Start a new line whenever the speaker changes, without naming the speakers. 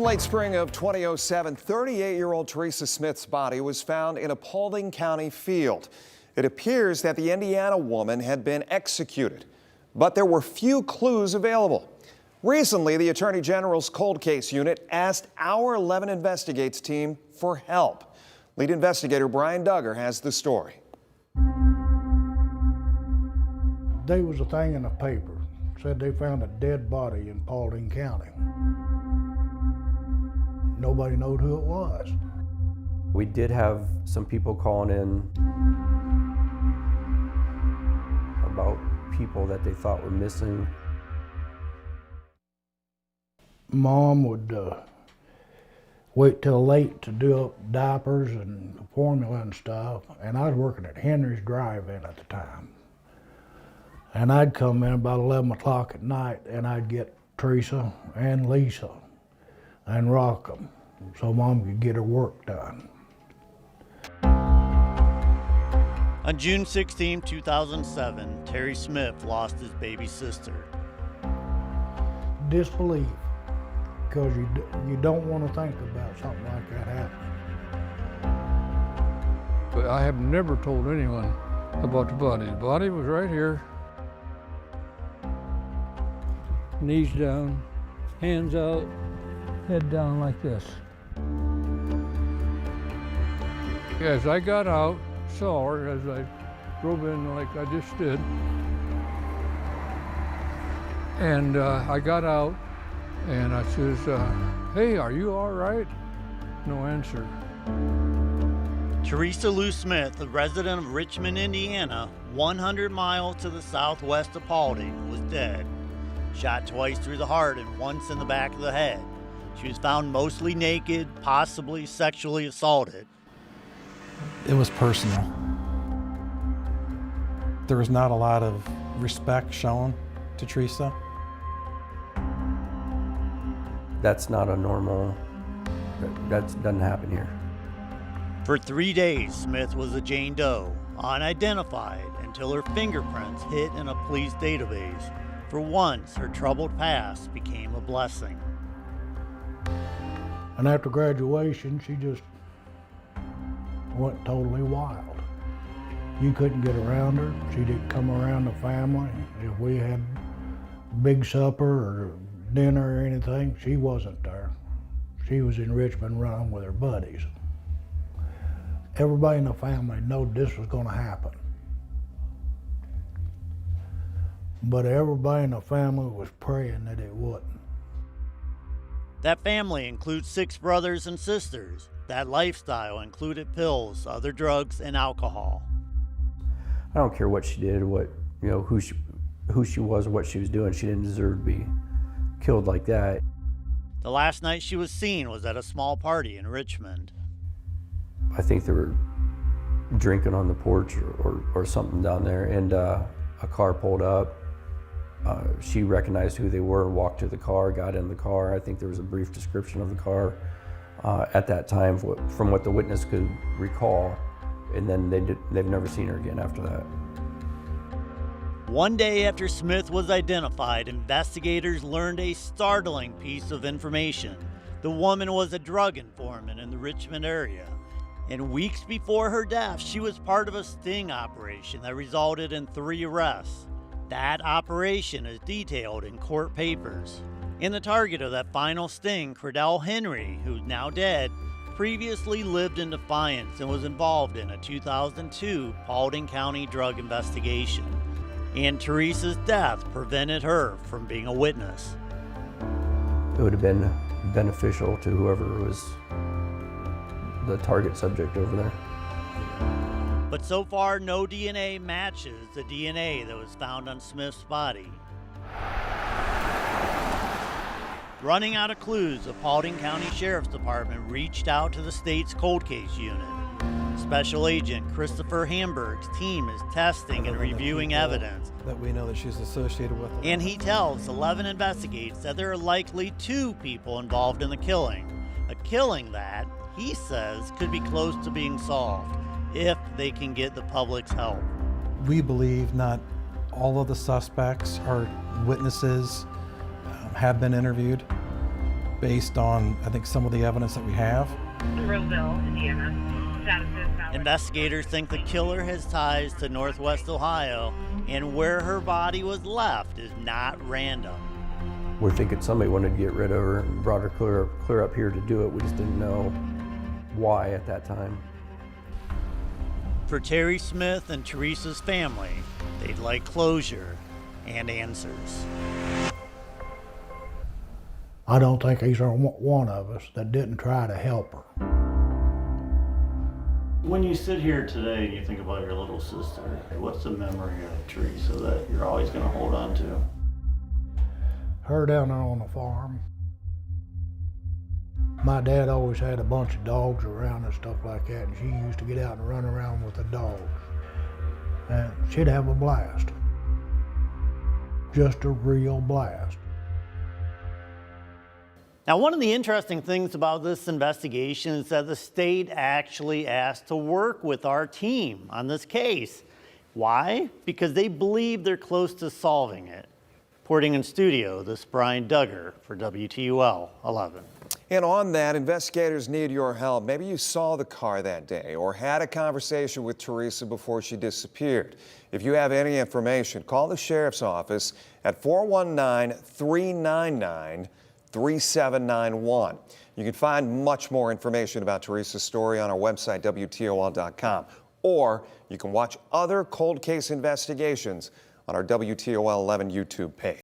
late spring of 2007, 38-year-old Teresa Smith's body was found in a Paulding County field. It appears that the Indiana woman had been executed, but there were few clues available. Recently, the Attorney General's Cold Case Unit asked our 11 Investigates team for help. Lead investigator Brian Duggar has the story.
There was a thing in the paper, said they found a dead body in Paulding County. Nobody knowed who it was.
We did have some people calling in about people that they thought were missing.
Mom would wait till late to do up diapers and formula and stuff, and I was working at Henry's Drive-In at the time. And I'd come in about 11 o'clock at night and I'd get Teresa and Lisa and rock them so Mom could get her work done.
On June 16, 2007, Terry Smith lost his baby sister.
Disbelief, because you don't want to think about something like that happening.
But I have never told anyone about the body. The body was right here. Knees down, hands out, head down like this. As I got out, saw her as I drove in like I just did. And I got out and I says, hey, are you all right? No answer.
Teresa Lou Smith, a resident of Richmond, Indiana, 100 miles to the southwest of Paulding, was dead. Shot twice through the heart and once in the back of the head. She was found mostly naked, possibly sexually assaulted.
It was personal. There was not a lot of respect shown to Teresa.
That's not a normal, that doesn't happen here.
For 3 days, Smith was a Jane Doe, unidentified, until her fingerprints hit in a police database. For once, her troubled past became a blessing.
And after graduation, she just went totally wild. You couldn't get around her. She didn't come around the family. If we had big supper or dinner or anything, she wasn't there. She was in Richmond running with her buddies. Everybody in the family knew this was going to happen. But everybody in the family was praying that it wouldn't.
That family includes 6 brothers and sisters. That lifestyle included pills, other drugs, and alcohol.
I don't care what she did, who she was, or what she was doing. She didn't deserve to be killed like that.
The last night she was seen was at a small party in Richmond.
I think they were drinking on the porch or something down there, and a car pulled up. She recognized who they were, walked to the car, got in the car. I think there was a brief description of the car at that time from what the witness could recall, and then they've never seen her again after that.
One day after Smith was identified, investigators learned a startling piece of information. The woman was a drug informant in the Richmond area. And weeks before her death, she was part of a sting operation that resulted in 3 arrests. That operation is detailed in court papers. And the target of that final sting, Credell Henry, who's now dead, previously lived in Defiance and was involved in a 2002 Paulding County drug investigation. And Teresa's death prevented her from being a witness.
It would have been beneficial to whoever was the target subject over there.
But so far, no DNA matches the DNA that was found on Smith's body. Running out of clues, the Paulding County Sheriff's Department reached out to the state's cold case unit. Special Agent Christopher Hamburg's team is testing and reviewing evidence
that we know that she's associated with.
And he tells 11 Investigates that there are likely 2 people involved in the killing. A killing that, he says, could be close to being solved if they can get the public's help.
We believe not all of the suspects are witnesses, have been interviewed, based on, I think, some of the evidence that we have.
Roseville, Indiana. Status is valid.
Investigators think the killer has ties to Northwest Ohio, and where her body was left is not random.
We're thinking somebody wanted to get rid of her and brought her clear up here to do it. We just didn't know why at that time.
For Terry Smith and Teresa's family, they'd like closure and answers.
I don't think he's one of us that didn't try to help her.
When you sit here today and you think about your little sister, what's the memory of Teresa that you're always going to hold on to?
Her down there on the farm. My dad always had a bunch of dogs around and stuff like that, and she used to get out and run around with the dogs. And she'd have a blast. Just a real blast.
Now, one of the interesting things about this investigation is that the state actually asked to work with our team on this case. Why? Because they believe they're close to solving it. Reporting in studio, this is Brian Duggar for WTUL 11.
And on that, investigators need your help. Maybe you saw the car that day or had a conversation with Teresa before she disappeared. If you have any information, call the sheriff's office at 419-399-3791. You can find much more information about Teresa's story on our website, WTOL.com, or you can watch other cold case investigations on our WTOL 11 YouTube page.